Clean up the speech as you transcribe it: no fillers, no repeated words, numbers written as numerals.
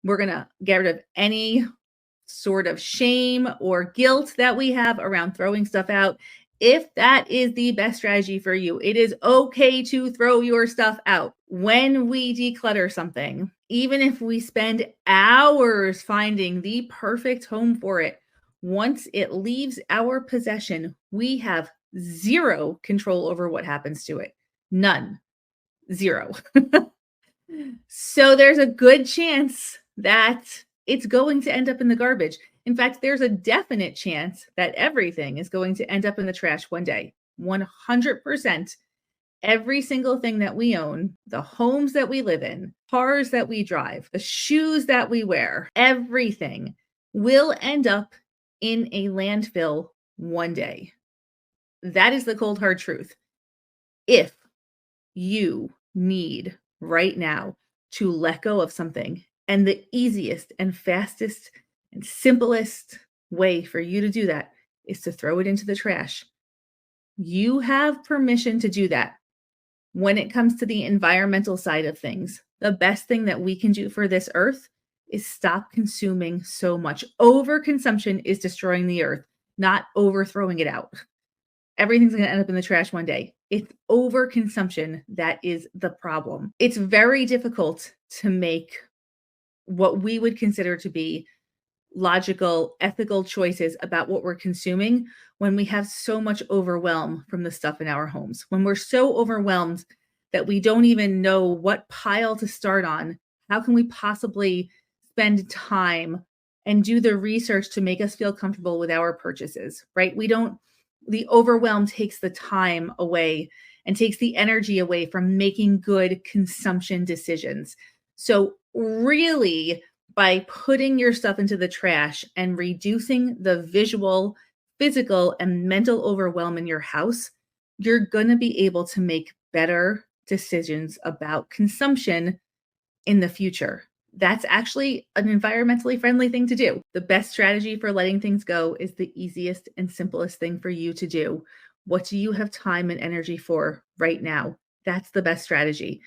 We're going to get rid of any sort of shame or guilt that we have around throwing stuff out. If that is the best strategy for you, it is okay to throw your stuff out. When we declutter something, even if we spend hours finding the perfect home for it, once it leaves our possession, we have zero control over what happens to it. None. Zero. So there's a good chance that it's going to end up in the garbage. In fact, there's a definite chance that everything is going to end up in the trash one day. 100%. Every single thing that we own, the homes that we live in, cars that we drive, the shoes that we wear, everything will end up in a landfill one day. That is the cold hard truth. If you need right now to let go of something, and the easiest and fastest and simplest way for you to do that is to throw it into the trash. You have permission to do that. When it comes to the environmental side of things, the best thing that we can do for this earth is stop consuming so much. Overconsumption is destroying the earth, not overthrowing it out. Everything's going to end up in the trash one day. It's overconsumption that is the problem. It's very difficult to make what we would consider to be logical, ethical choices about what we're consuming when we have so much overwhelm from the stuff in our homes. When we're so overwhelmed that we don't even know what pile to start on, how can we possibly spend time and do the research to make us feel comfortable with our purchases, right? The overwhelm takes the time away and takes the energy away from making good consumption decisions. So really, by putting your stuff into the trash and reducing the visual, physical, and mental overwhelm in your house, you're going to be able to make better decisions about consumption in the future. That's actually an environmentally friendly thing to do. The best strategy for letting things go is the easiest and simplest thing for you to do. What do you have time and energy for right now? That's the best strategy.